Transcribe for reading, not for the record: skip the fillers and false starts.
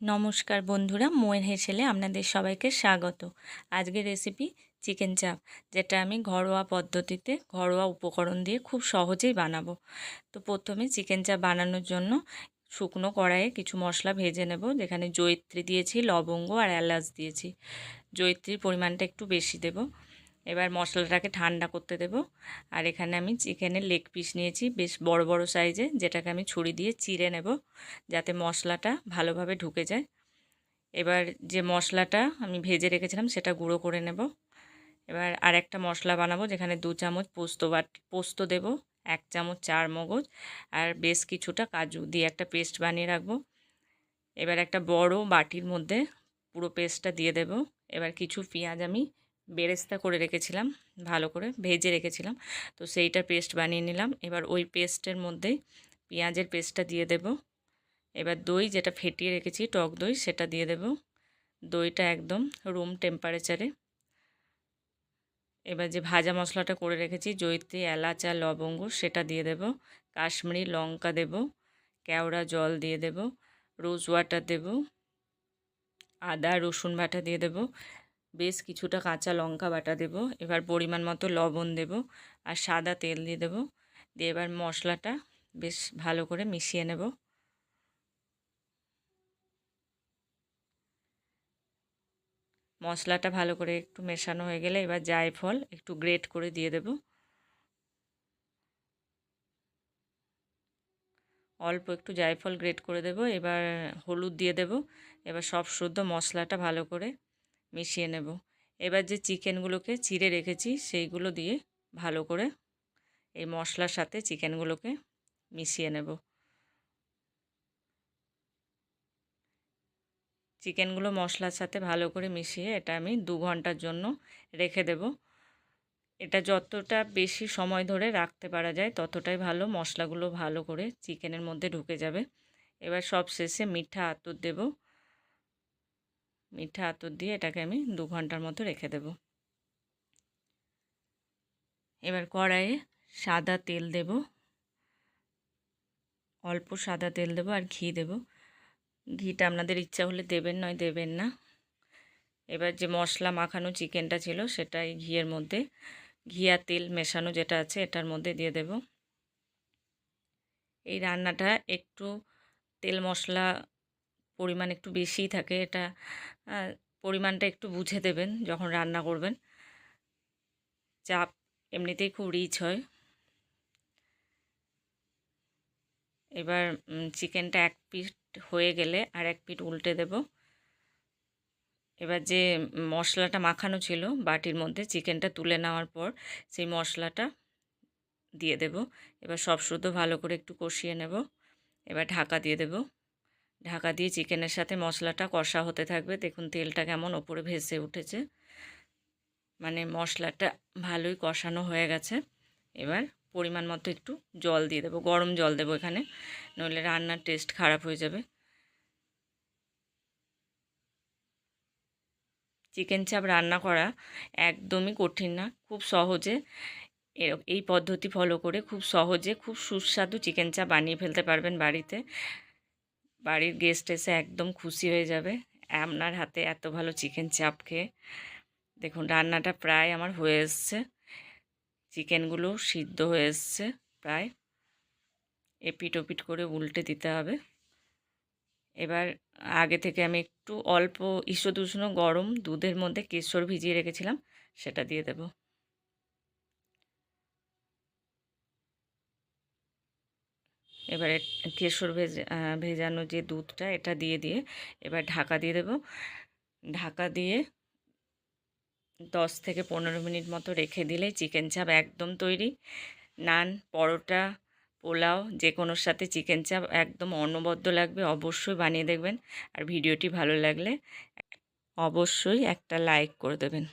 নমস্কার বন্ধুরা, মোয়ের হেসেলে আপনাদের সবাইকে স্বাগত। আজকের রেসিপি চিকেন চাপ, যেটা আমি ঘরোয়া পদ্ধতিতে ঘরোয়া উপকরণ দিয়ে খুব সহজেই বানাবো। তো প্রথমে চিকেন চাপ বানানোর জন্য শুকনো কড়াইয়ে কিছু মশলা ভেজে নেব। যেখানে জয়িত্রী দিয়েছি, লবঙ্গ আর এলাচ দিয়েছি। জয়িত্রীর পরিমাণটা একটু বেশি দেব। এবার মশলাটাকে ঠান্ডা করতে দেব। আর এখানে আমি চিকেনের লেগ পিস নিয়েছি, বেশ বড় বড় সাইজে, যেটাকে আমি ছুরি দিয়ে চিড়ে নেব যাতে মশলাটা ভালোভাবে ঢুকে যায়। এবার যে মশলাটা আমি ভেজে রেখেছিলাম সেটা গুঁড়ো করে নেব। এবার আরেকটা মশলা বানাবো, যেখানে 2 চামচ পোস্ত দেব, 1 চামচ চার মগজ আর বেশ কিছুটা কাজু দিয়ে একটা পেস্ট বানিয়ে রাখবো। এবার একটা বড় বাটির মধ্যে পুরো পেস্টটা দিয়ে দেব। এবার কিছু পেঁয়াজ আমি বেরেস্তা করে রেখেছিলাম, ভালো করে ভেজে রেখেছিলাম, তো সেইটা পেস্ট বানিয়ে নিলাম। এবার ওই পেস্টের মধ্যেই পেঁয়াজের পেস্টটা দিয়ে দেব। এবার দই যেটা ফেটিয়ে রেখেছি, টক দই, সেটা দিয়ে দেব। দইটা একদম রুম টেম্পারেচারে। এবার যে ভাজা মশলাটা করে রেখেছি, জয়িত্রী, এলাচ আর লবঙ্গ, সেটা দিয়ে দেব। কাশ্মীরি লঙ্কা দেব, কেওড়া জল দিয়ে দেব, রোজ ওয়াটার দেব, আদা রসুন বাটা দিয়ে দেব, বেশ কিছুটা কাঁচা লঙ্কা বাটা দেব। এবার পরিমাণ মতো লবণ দেব আর সাদা তেল দিয়ে দেব। দিয়ে এবার মশলাটা বেশ ভালো করে মিশিয়ে নেব। মশলাটা ভালো করে একটু মেশানো হয়ে গেলে এবার জায়ফল একটু গ্রেট করে দিয়ে দেব। অল্প একটু জায়ফল গ্রেট করে দেব। এবার হলুদ দিয়ে দেব। এবার সব শুদ্ধ মশলাটা ভালো করে মিশিয়ে নেব। এবার যে চিকেনগুলোকে চিড়ে রেখেছি সেইগুলো দিয়ে ভালো করে এই মশলার সাথে চিকেনগুলোকে মিশিয়ে নেব। চিকেনগুলো মশলার সাথে ভালো করে মিশিয়ে এটা আমি 2 ঘন্টার জন্য রেখে দেব। এটা যতটা বেশি সময় ধরে রাখতে পারা যায় ততটাই ভালো, মশলাগুলো ভালো করে চিকেনের মধ্যে ঢুকে যাবে। এবার সব শেষে মিঠা আতর দেব। মিঠা আতর দিয়ে এটাকে আমি 2 ঘন্টার মতো রেখে দেব। এবার কড়াইয়ে সাদা তেল দেব, অল্প সাদা তেল দেব আর ঘি দেব। ঘিটা আপনাদের ইচ্ছা হলে দেবেন, নয় দেবেন না। এবার যে মশলা মাখানো চিকেনটা ছিল সেটা এই ঘিয়ের মধ্যে, ঘি আর তেল মেশানো যেটা আছে এটার মধ্যে দিয়ে দেব। এই রান্নাটা একটু তেল মশলা পরিমাণ একটু বেশিই থাকে, এটা পরিমাণটা একটু বুঝে দেবেন যখন রান্না করবেন। চাপ এমনিতেই খুব রিচ হয়। এবার চিকেনটা এক পিঠ হয়ে গেলে আর এক পিঠ উল্টে দেব। এবার যে মশলাটা মাখানো ছিল বাটির মধ্যে, চিকেনটা তুলে নেওয়ার পর সেই মশলাটা দিয়ে দেব। এবার সব শুদ্ধ ভালো করে একটু কষিয়ে নেব। এবার ঢাকা দিয়ে দেব। ঢাকা দিয়ে চিকেনের সাথে মশলাটা কষা হতে থাকবে। দেখুন তেলটা কেমন ওপরে ভেসে উঠেছে, মানে মশলাটা ভালোই কষানো হয়ে গেছে। এবার পরিমাণ মতো একটু জল দিয়ে দেবো, গরম জল দেবো এখানে, নইলে রান্নার টেস্ট খারাপ হয়ে যাবে। চিকেন চাপ রান্না করা একদমই কঠিন না, খুব সহজে এই পদ্ধতি ফলো করে খুব সহজে খুব সুস্বাদু চিকেন চাপ বানিয়ে ফেলতে পারবেন বাড়িতে। বাড়ির গেস্ট এসে একদম খুশি হয়ে যাবে আপনার হাতে এত ভালো চিকেন চাপ খেয়ে। দেখুন রান্নাটা প্রায় আমার হয়ে এসছে, চিকেনগুলো সিদ্ধ হয়ে এসছে প্রায়। এপিট ওপিট করে উল্টে দিতে হবে। এবার আগে থেকে আমি একটু অল্প ঈষদুষ্ণ গরম দুধের মধ্যে কেশর ভিজিয়ে রেখেছিলাম, সেটা দিয়ে দেব। এবারে কেশর ভেজানো যে দুধটা এটা দিয়ে এবার ঢাকা দিয়ে দেব। ঢাকা দিয়ে 10 থেকে 15 মিনিট মতো রেখে দিলেই চিকেন চাপ একদম তৈরি। নান, পরোটা, পোলাও যে কোনোর সাথে চিকেন চাপ একদম অনবদ্য লাগবে। অবশ্যই বানিয়ে দেখবেন। আর ভিডিওটি ভালো লাগলে অবশ্যই একটা লাইক করে দেবেন।